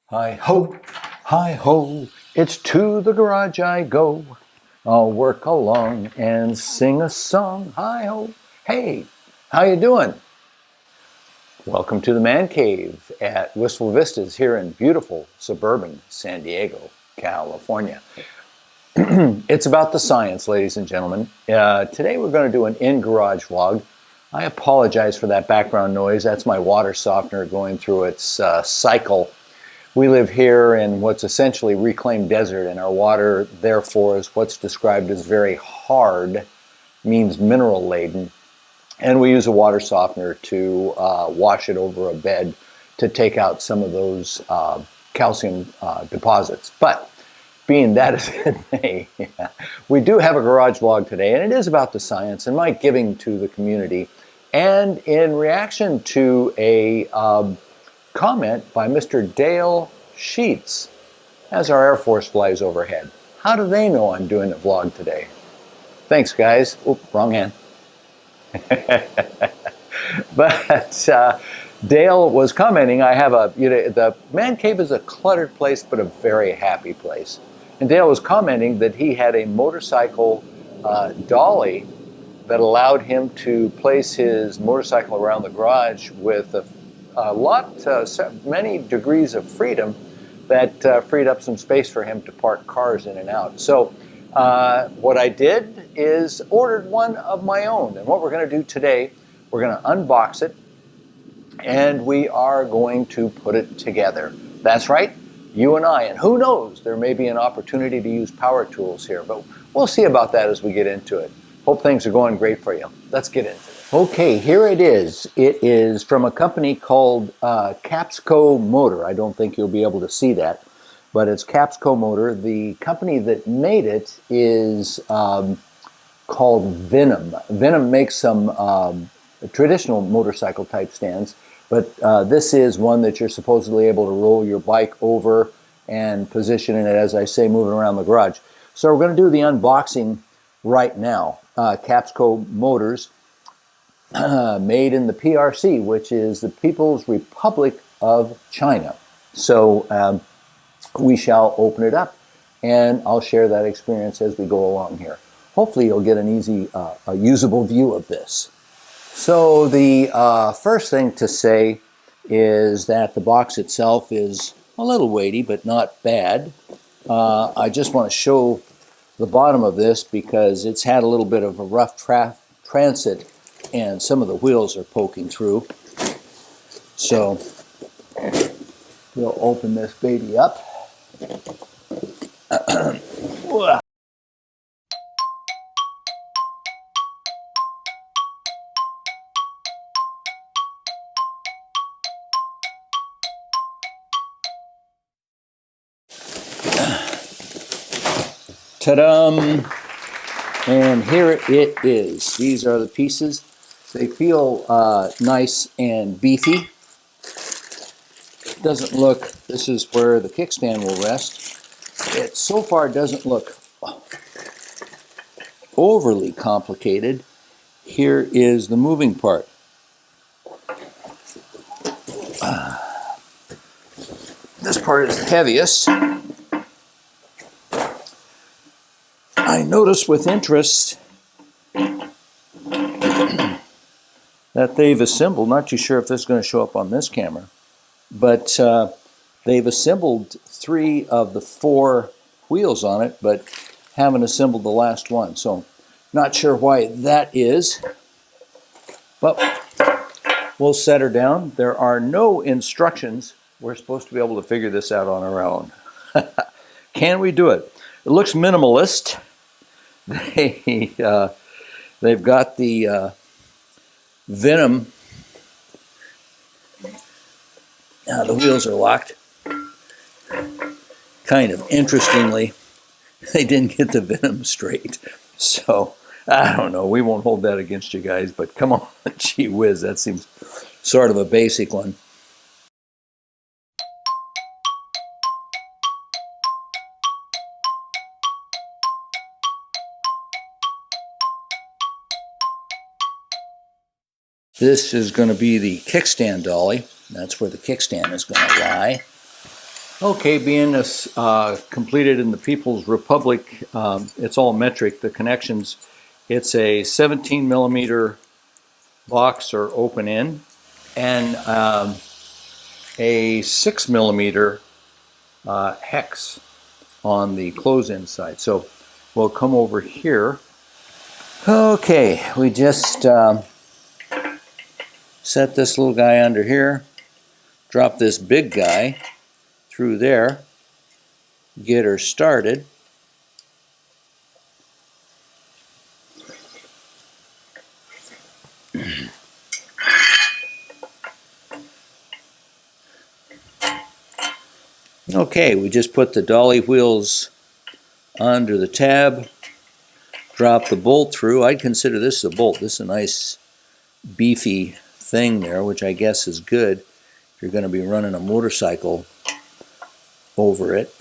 Hi ho, it's to the garage I go. I'll work along and sing a song. Hi ho, hey, how you doing? Welcome to the Man Cave at Wistful Vistas here in beautiful suburban San Diego, California. It's about the science, ladies and gentlemen. Today we're going to do an in-garage vlog. I apologize for that background noise. That's my water softener going through its cycle. We live here in what's essentially reclaimed desert, and our water, therefore, is what's described as very hard, means mineral laden. And we use a water softener to wash it over a bed to take out some of those calcium deposits. But being that as it may, we do have a garage vlog today, and it is about the science and my giving to the community. And in reaction to a comment by Mr. Dale Sheets as our Air Force flies overhead. How do they know I'm doing a vlog today? Thanks, guys. Oop, wrong hand. But Dale was commenting, I have the Man Cave is a cluttered place, but a very happy place. And Dale was commenting that he had a motorcycle dolly that allowed him to place his motorcycle around the garage with many degrees of freedom that freed up some space for him to park cars in and out. So what I did is ordered one of my own. And what we're going to do today, we're going to unbox it and we are going to put it together. That's right, you and I. And who knows, there may be an opportunity to use power tools here, but we'll see about that as we get into it. Hope things are going great for you. Let's get into it. Okay, here it is. It is from a company called Capsco Motor. I don't think you'll be able to see that, but it's Capsco Motor. The company that made it is called Venom. Venom makes some traditional motorcycle type stands, but this is one that you're supposedly able to roll your bike over and position it, as I say, moving around the garage. So we're going to do the unboxing right now. Capsco Motors, made in the PRC, which is the People's Republic of China. So we shall open it up, and I'll share that experience as we go along here. Hopefully you'll get an easy, a usable view of this. So the first thing to say is that the box itself is a little weighty, but not bad. I just want to show the bottom of this because it's had a little bit of a rough transit and some of the wheels are poking through. So we'll open this baby up. Ta-dum! And here it is. These are the pieces. They feel nice and beefy. Doesn't look, this is where the kickstand will rest. It so far doesn't look overly complicated. Here is the moving part. This part is the heaviest. I noticed with interest that they've assembled, not too sure if this is going to show up on this camera, but they've assembled 3 of the 4 wheels on it, but haven't assembled the last one. So not sure why that is, but we'll set her down. There are no instructions. We're supposed to be able to figure this out on our own. Can we do it? It looks minimalist. They've got the Venom. The wheels are locked. Kind of interestingly, they didn't get the Venom straight. So, I don't know. We won't hold that against you guys, but come on. Gee whiz, that seems sort of a basic one. This is going to be the kickstand dolly. That's where the kickstand is going to lie. Okay, being this completed in the People's Republic, it's all metric, the connections. It's a 17 millimeter box or open end and a 6 millimeter hex on the close end side. So we'll come over here. Okay, we just set this little guy under here, drop this big guy through there, get her started. Okay, we just put the dolly wheels under the tab, drop the bolt through. I'd consider this a bolt. This is a nice beefy thing there, which I guess is good if you're going to be running a motorcycle over it.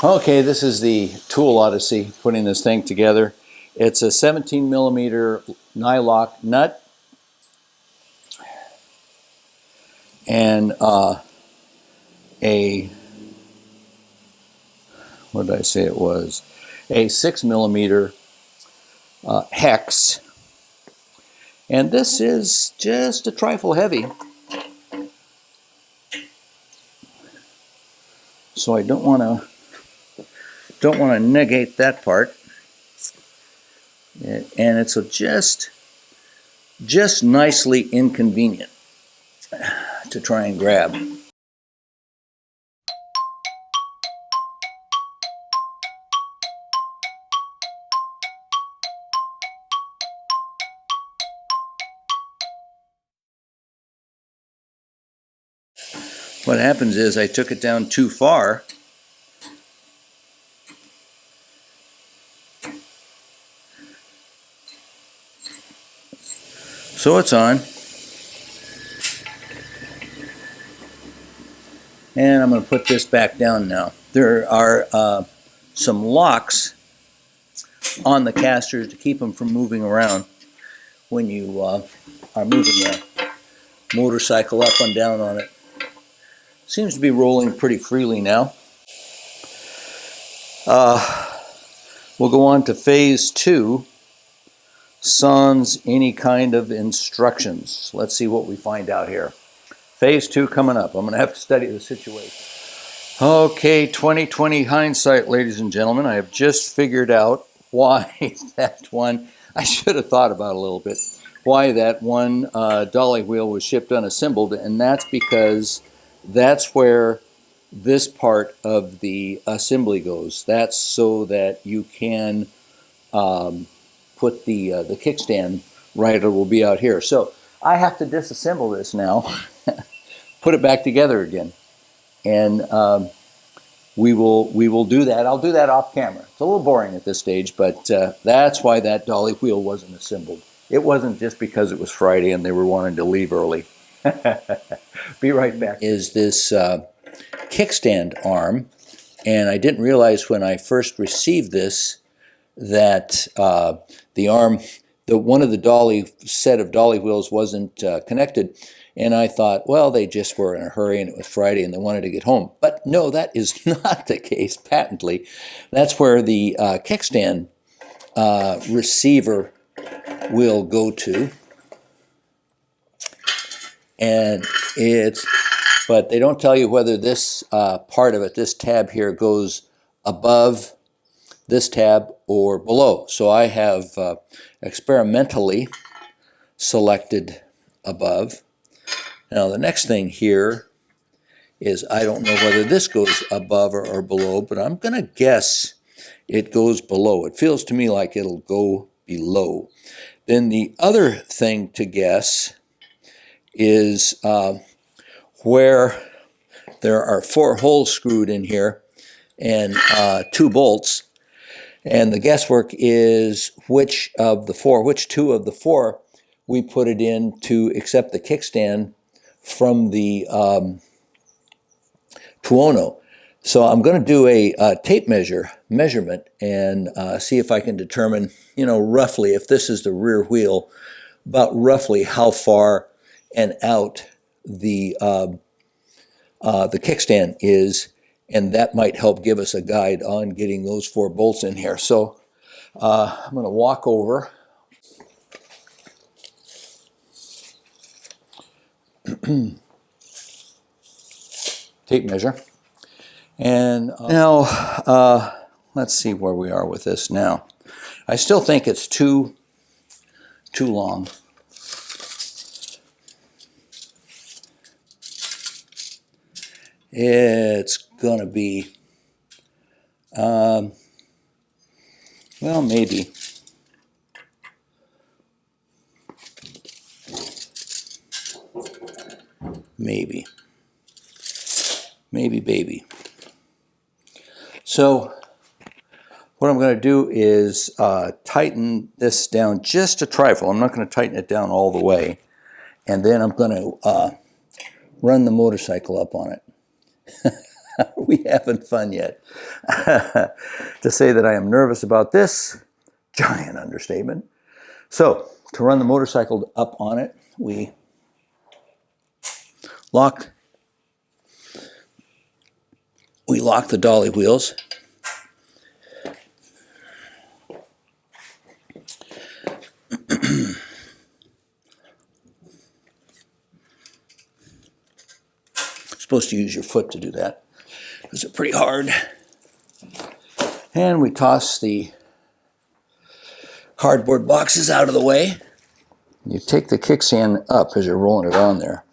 Okay, this is the tool odyssey, putting this thing together. It's a 17 millimeter nylock nut and what did I say it was? A 6 millimeter hex. And this is just a trifle heavy. So I don't want to negate that part. And it's just nicely inconvenient to try and grab. What happens is I took it down too far. So it's on. And I'm going to put this back down now. There are some locks on the casters to keep them from moving around when you are moving a motorcycle up and down on it. Seems to be rolling pretty freely now. We'll go on to phase 2. Sans any kind of instructions. Let's see what we find out here. Phase 2 coming up. I'm going to have to study the situation. Okay, 2020 hindsight, ladies and gentlemen. I have just figured out why that one, I should have thought about a little bit, why that one dolly wheel was shipped unassembled, and that's because that's where this part of the assembly goes. That's so that you can put the kickstand right, it will be out here. So I have to disassemble this now, put it back together again, and we will do that. I'll do that off camera. It's a little boring at this stage, but that's why that dolly wheel wasn't assembled. It wasn't just because it was Friday and they were wanting to leave early. Be right back. Is this kickstand arm, and I didn't realize when I first received this that the arm, one of the dolly set of dolly wheels wasn't connected, and I thought, well, they just were in a hurry and it was Friday and they wanted to get home. But no, that is not the case patently. That's where the kickstand receiver will go to, and but they don't tell you whether this part of it, this tab here, goes above this tab or below. So I have experimentally selected above. Now the next thing here is I don't know whether this goes above or below, but I'm going to guess it goes below. It feels to me like it'll go below. Then the other thing to guess is where there are 4 holes screwed in here and 2 bolts. And the guesswork is which 2 of the 4 we put it in to accept the kickstand from the Tuono. So I'm going to do a tape measurement and see if I can determine, roughly, if this is the rear wheel, about roughly how far and out the kickstand is, and that might help give us a guide on getting those 4 bolts in here. So I'm going to walk over. Tape measure. And now, let's see where we are with this now. I still think it's too long. It's going to be, well, maybe. Maybe, baby. So what I'm going to do is tighten this down just a trifle. I'm not going to tighten it down all the way. And then I'm going to run the motorcycle up on it. Are we having fun yet? To say that I am nervous about this, giant understatement. So to run the motorcycle up on it, we lock the dolly wheels. Supposed to use your foot to do that because they're pretty hard. And we toss the cardboard boxes out of the way. You take the kickstand up as you're rolling it on there.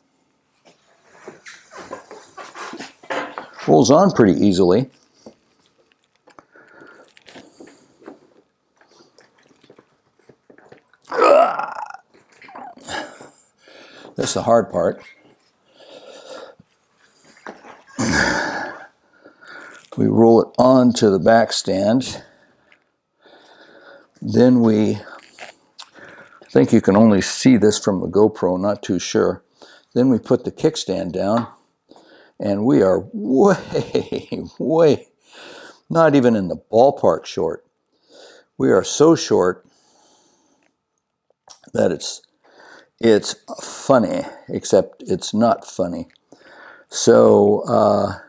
Rolls on pretty easily. That's the hard part. We roll it onto the back stand. Then I think you can only see this from the GoPro, not too sure. Then we put the kickstand down, and we are way, not even in the ballpark short. We are so short that it's funny, except it's not funny. So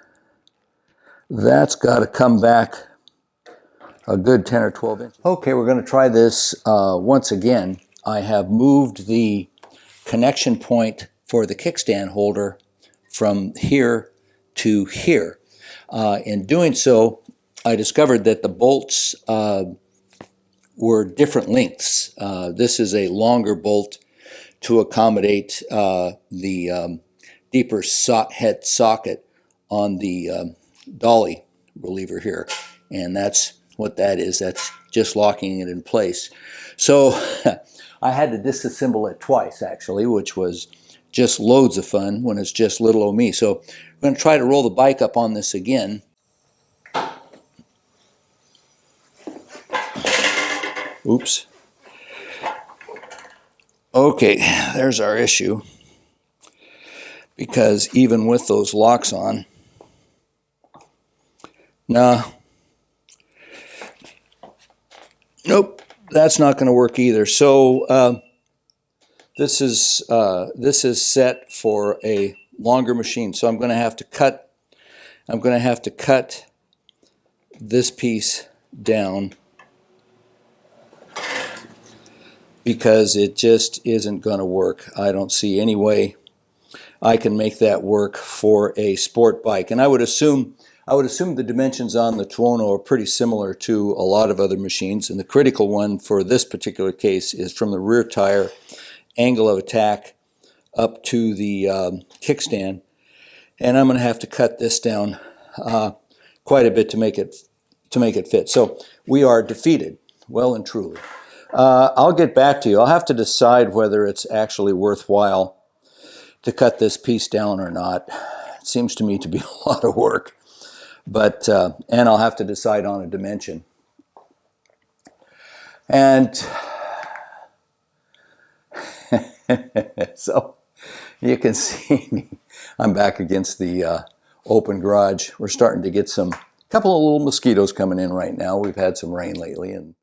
that's got to come back a good 10 or 12 inches. Okay, we're going to try this once again. I have moved the connection point for the kickstand holder from here to here. In doing so, I discovered that the bolts were different lengths. This is a longer bolt to accommodate the deeper head socket on the dolly reliever here. And that's what that is. That's just locking it in place. So I had to disassemble it twice, actually, which was just loads of fun when it's just little old me. So I'm going to try to roll the bike up on this again. Oops. Okay, there's our issue. Because even with those locks on, nope, that's not going to work either. So this is set for a longer machine. So I'm going to have to cut this piece down because it just isn't going to work. I don't see any way I can make that work for a sport bike. And I would assume the dimensions on the Tuono are pretty similar to a lot of other machines. And the critical one for this particular case is from the rear tire angle of attack up to the kickstand. And I'm going to have to cut this down quite a bit to make it fit. So we are defeated, well and truly. I'll get back to you. I'll have to decide whether it's actually worthwhile to cut this piece down or not. It seems to me to be a lot of work, but and I'll have to decide on a dimension. And so You can see me. I'm back against the open garage. We're starting to get a couple of little mosquitoes coming in right now. We've had some rain lately, and